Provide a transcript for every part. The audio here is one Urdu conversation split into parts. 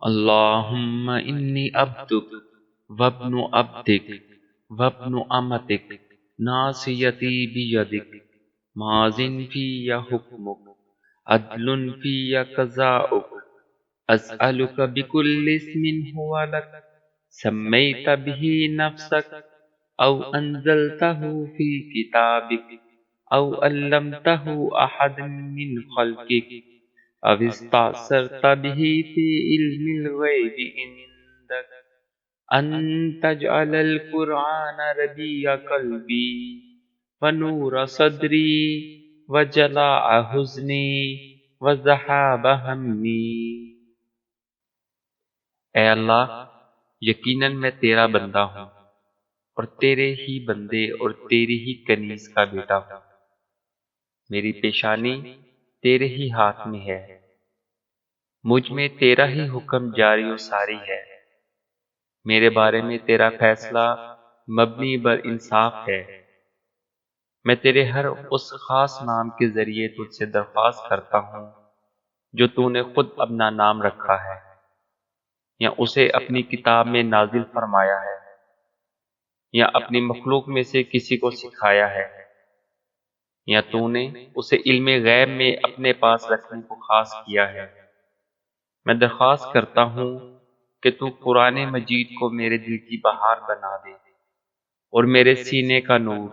اللهم إني عبدك وابن عبدك وابن أمتك ناصيتي بيدك ماض في حكمك عدل في قضاؤك أسألك بكل اسم هو لك سميت به نفسك أو أنزلته في كتابك أو علمته أحد من خلقك أو استأثرت به في علم الغيب عندك أن تجعل القرآن ربيع قلبي ونور صدري وجلاء حزني وذهاب همي۔ اے اللہ، یقیناً میں تیرا بندہ ہوں اور تیرے ہی بندے اور تیری ہی کنیز کا بیٹا ہوں۔ میری پیشانی تیرے ہی ہاتھ میں ہے، مجھ میں تیرا ہی حکم جاری و ساری ہے۔ میرے بارے میں تیرا فیصلہ مبنی بر انصاف ہے۔ میں تیرے ہر اس خاص نام کے ذریعے تجھ سے درخواست کرتا ہوں جو تو نے خود اپنا نام رکھا ہے یا اسے اپنی کتاب میں نازل فرمایا ہے یا اپنی مخلوق میں سے کسی کو سکھایا ہے یا تو نے اسے علم غیب میں اپنے پاس رکھنے کو خاص کیا ہے۔ میں درخواست کرتا ہوں کہ تو قرآن مجید کو میرے دل کی بہار بنا دے اور میرے سینے کا نور،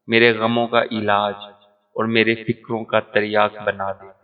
میرے غموں کا علاج اور میرے فکروں کا تریاق بنا دے۔